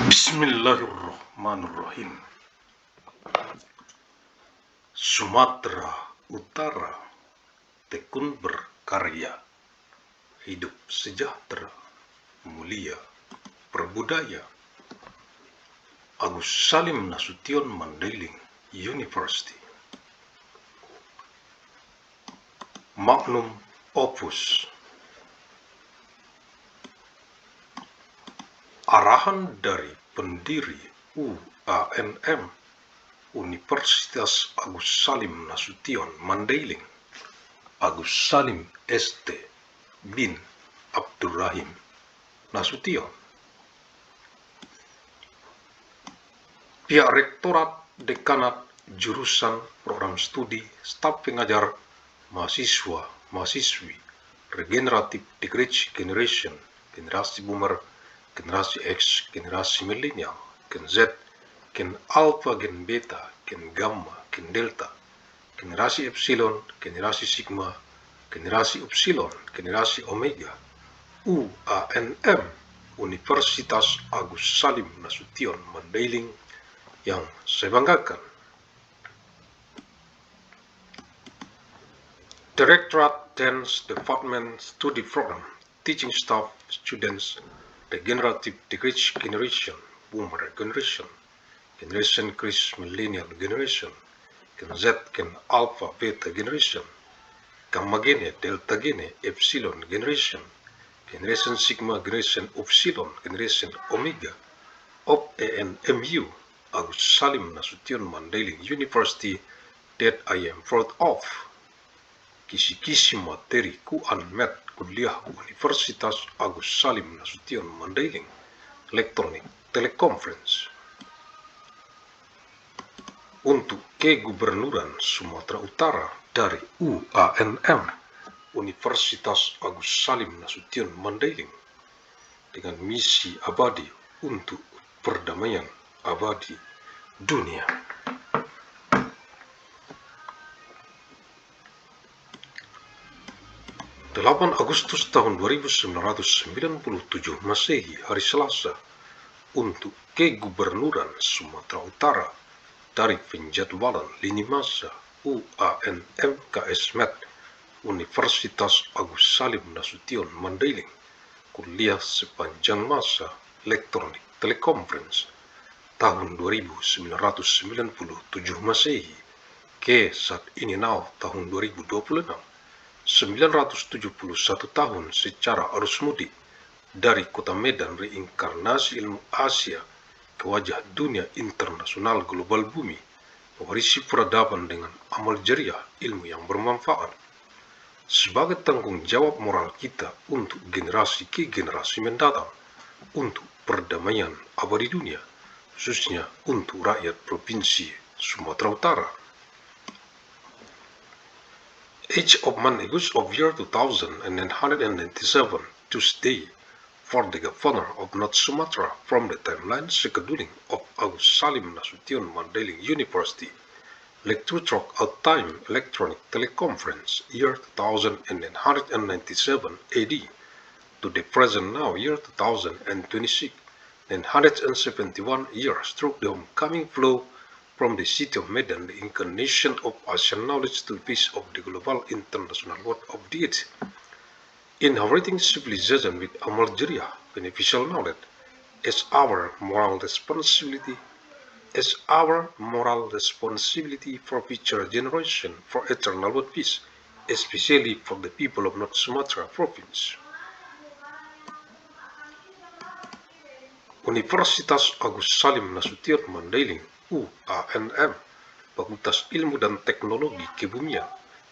Bismillahirrahmanirrahim. Sumatera Utara tekun berkarya, hidup sejahtera, mulia, berbudaya. Agus Salim Nasution Mandailing University. Magnum Opus. Arahan dari pendiri UANM Universitas Agus Salim Nasution Mandailing, Agus Salim ST bin Abdurrahim Nasution. Pihak Rektorat, Dekanat, Jurusan, Program Studi, Staf Pengajar, Mahasiswa, Mahasiswi, Regenerative Decrease Generation, Generasi Boomer, Generasi X, Generasi Milenial, Gen Z, Gen Alpha, Gen Beta, Gen Gamma, Gen Delta, Generasi Epsilon, Generasi Sigma, Generasi Upsilon, Generasi Omega, UANM, Universitas Agus Salim Nasution Mandailing yang saya banggakan. Directorate, Dance Department, Study Program, Teaching Staff, Students, Regenerative Decrease Generation, Boomer Generation, Generation X, Millennial Generation, Gen Z, Gen Alpha, Beta Generation, Gamma Gene, Delta Gene, Epsilon Generation, Generation Sigma, Generation Upsilon, Generation Omega, of ANMU, Agus Salim Nasution Mandailing University, that I am proud of. Kisi-kisi materi Unmet Kuliah Universitas Agus Salim Nasution Mandailing, Electronic Teleconference. Untuk Kegubernuran Sumatera Utara dari UANM Universitas Agus Salim Nasution Mandailing dengan misi abadi untuk perdamaian abadi dunia. 8 Agustus tahun 1997 Masehi, hari Selasa, untuk Kegubernuran Sumatera Utara dari penjadwalan lini masa UANM KSMed Universitas Agus Salim Nasution Mandailing, kuliah sepanjang masa Electronic Teleconference tahun 1997 Masehi ke saat ini tahun 2026, 971 tahun secara arus mudik dari kota Medan reinkarnasi ilmu Asia ke wajah dunia internasional global bumi, mewarisi peradaban dengan amal jariah ilmu yang bermanfaat sebagai tanggung jawab moral kita untuk generasi ke generasi mendatang, untuk perdamaian abadi dunia, khususnya untuk rakyat Provinsi Sumatera Utara. Age of Man Agus of year 2997, Tuesday, for the Governor of North Sumatra from the timeline scheduling of Agus Salim Nasution Mandailing University, Lecture Out Time Electronic Teleconference, year 2997 AD, to the present now, year 2026, 971 years through the homecoming flow from the city of Medan, the incarnation of Asian knowledge to the peace of the global international world of deity. Inheriting civilization with amal jariah, beneficial knowledge, as our moral responsibility for future generation, for eternal world peace, especially for the people of North Sumatra Province. Universitas Agus Salim Nasution Mandailing UANM, Fakultas Ilmu dan Teknologi Kebumian,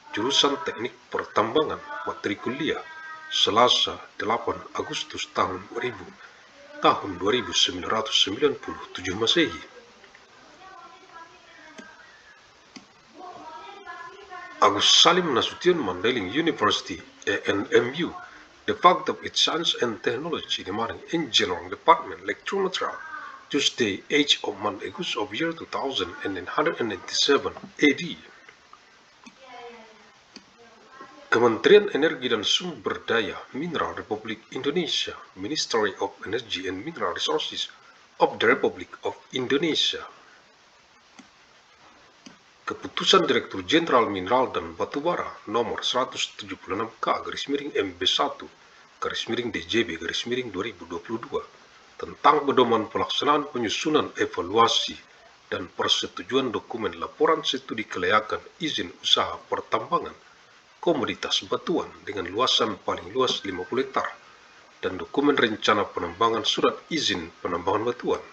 Jurusan Teknik Pertambangan, Matrikuliah, Selasa 8 Agustus tahun 1997 Masehi. Agus Salim Nasution Mandailing University ANMU, the fact of its Science and Technology, the Marine Engineering Department, Electrometra, Tuesday, age of Man Agus of year 2997 AD. Kementerian Energi dan Sumber Daya Mineral Republik Indonesia, Ministry of Energy and Mineral Resources of the Republic of Indonesia. Keputusan Direktur Jenderal Mineral dan Batubara nomor 176K-MB1-DJB-2022 tentang pedoman pelaksanaan penyusunan evaluasi dan persetujuan dokumen laporan studi kelayakan izin usaha pertambangan komoditas batuan dengan luasan paling luas 50 hektar dan dokumen rencana penambangan surat izin penambangan batuan.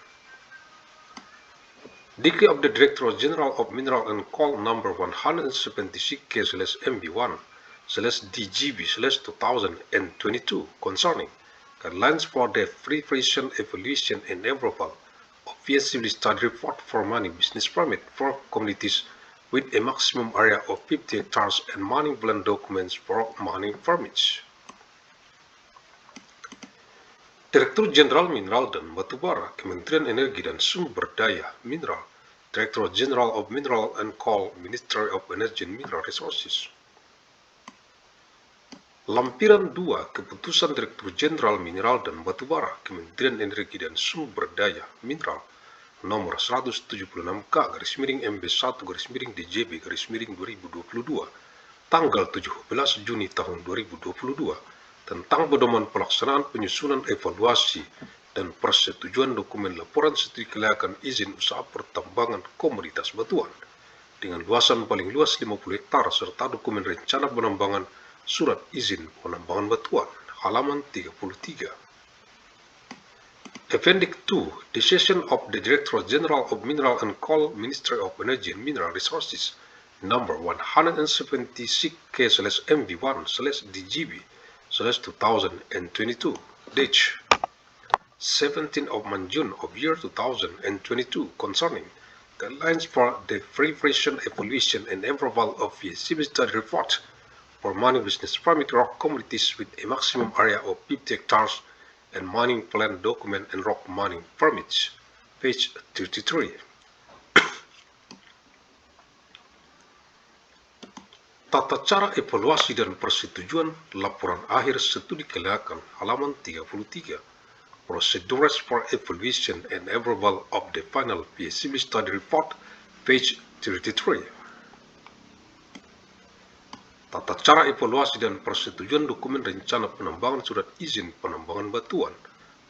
Decree of the Director General of Mineral and Coal number 176K/MB1/DGB/2022 concerning guidelines for the preparation, evaluation, and approval of feasibility study report for mining business permit for communities with a maximum area of 50 hectares and mining plan documents for mining permits. Direktur Jenderal Mineral dan Batubara, Kementerian Energi dan Sumber Daya Mineral, Director General of Mineral and Coal, Ministry of Energy and Mineral Resources. Lampiran 2 Keputusan Direktur Jenderal Mineral dan Batubara, Kementerian Energi dan Sumber Daya Mineral, nomor 176K/MB1/DJB-2022, tanggal 17 Juni tahun 2022, tentang pedoman pelaksanaan penyusunan evaluasi dan persetujuan dokumen laporan studi kelayakan izin usaha pertambangan komoditas batuan dengan luasan paling luas 50 hektar serta dokumen rencana penambangan surat izin penambangan batuan, halaman 33. Appendix 2, Decision of the Director General of Mineral and Coal, Ministry of Energy and Mineral Resources, number 176K/MB1/DGB/2022, date 17 of June of year 2022 concerning guidelines for the preparation, evaluation, and approval of feasibility study report for mining business permit rock commodities with a maximum area of 50 hectares and mining plan document and rock mining permits, page 33. Tata cara evaluasi dan persetujuan laporan akhir studi kelayakan, halaman 33. Procedures for evaluation and approval of the final feasibility study report, page 33. Tata cara evaluasi dan persetujuan dokumen rencana penambangan surat izin penambangan batuan,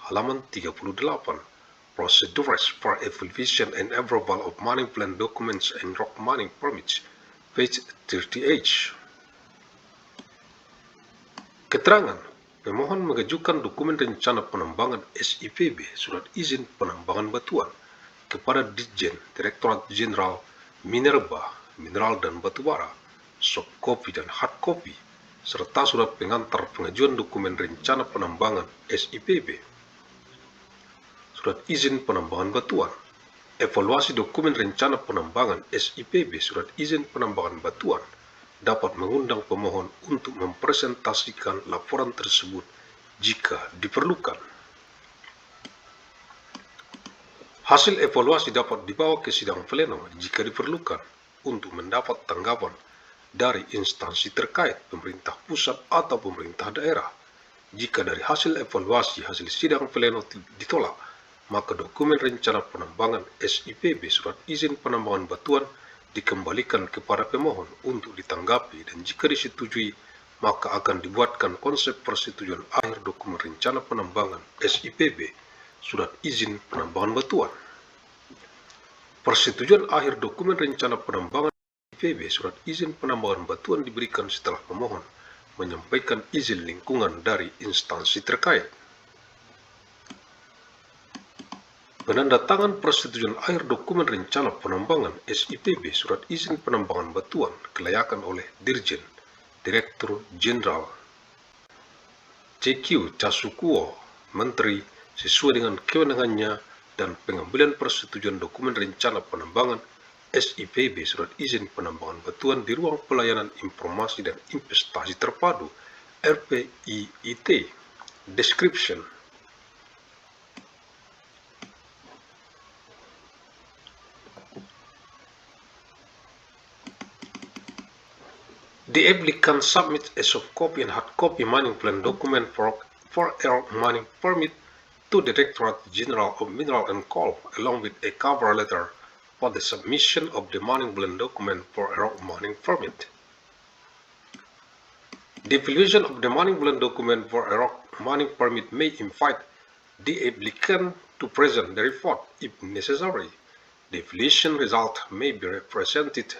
halaman 38. Procedures for evaluation and approval of mining plan documents and rock mining permits, page 38. Keterangan pemohon mengajukan dokumen rencana penambangan SIPB surat izin penambangan batuan kepada Ditjen Direktorat Jenderal Minerba, Mineral dan Batubara, soft copy dan hard copy, serta surat pengantar pengajuan dokumen rencana penambangan SIPB, surat izin penambangan batuan, evaluasi dokumen rencana penambangan SIPB, surat izin penambangan batuan, dapat mengundang pemohon untuk mempresentasikan laporan tersebut jika diperlukan. Hasil evaluasi dapat dibawa ke sidang pleno jika diperlukan untuk mendapat tanggapan dari instansi terkait, pemerintah pusat atau pemerintah daerah. Jika dari hasil evaluasi hasil sidang pleno ditolak, maka dokumen rencana penambangan SIPB surat izin penambangan batuan dikembalikan kepada pemohon untuk ditanggapi, dan jika disetujui maka akan dibuatkan konsep persetujuan akhir dokumen rencana penambangan SIPB surat izin penambangan batuan. Persetujuan akhir dokumen rencana penambangan SIPB surat izin penambangan batuan diberikan setelah pemohon menyampaikan izin lingkungan dari instansi terkait. Penandatangan persetujuan akhir dokumen rencana penambangan SIPB surat izin penambangan batuan kelayakan oleh Dirjen Direktur Jenderal CQ Casukuo, Menteri, sesuai dengan kewenangannya, dan pengambilan persetujuan dokumen rencana penambangan SIPB surat izin penambangan batuan di ruang pelayanan informasi dan investasi terpadu RPIIT. Description. The applicant submits a soft copy and hard copy mining plan document for a mining permit to the Directorate General of Mineral and Coal, along with a cover letter for the submission of the mining plan document for a rock mining permit. The evaluation of the mining plan document for a rock mining permit may invite the applicant to present the report if necessary. The evaluation result may be presented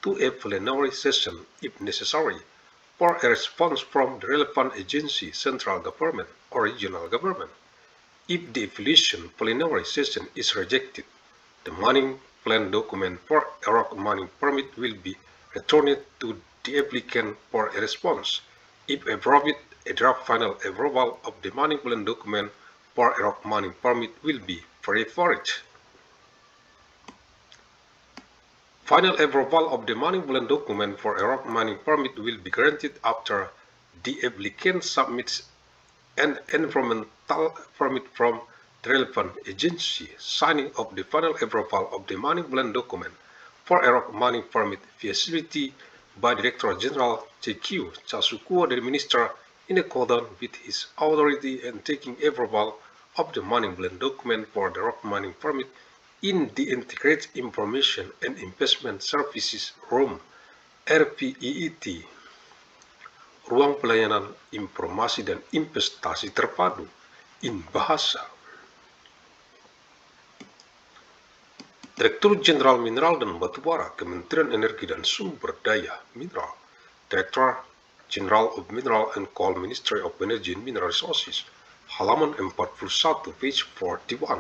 to a plenary session if necessary for a response from the relevant agency, central government, or regional government. If the evaluation plenary session is rejected, the mining plan document for a rock mining permit will be returned to the applicant for a response. If approved, a draft final approval of the mining plan document for a rock mining permit will be preferred. Final approval of the mining plan document for a rock mining permit will be granted after the applicant submits an environmental permit from the relevant agency. Signing of the final approval of the mining plan document for a rock mining permit facility by Director General J.Q. Casukuo, the Minister, in accordance with his authority, and taking approval of the mining plan document for the rock mining permit in the Integrated Information and Investment Services Room (RPIIT), Ruang Pelayanan Informasi dan Investasi Terpadu in Bahasa. Direktur Jenderal Mineral dan Batubara, Kementerian Energi dan Sumber Daya Mineral, Director General of Mineral and Coal, Ministry of Energy and Mineral Resources, halaman 41, page 41.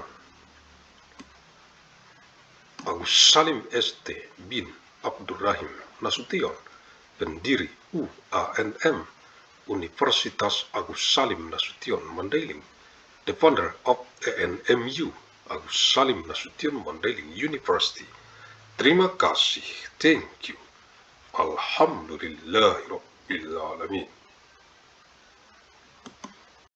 Agus Salim ST bin Abdurrahim Nasution, pendiri UANM, Universitas Agus Salim Nasution Mandailing, the founder of ANMU, Agus Salim Nasution Mandailing University. Terima kasih, thank you. Alhamdulillahirabbil alamin.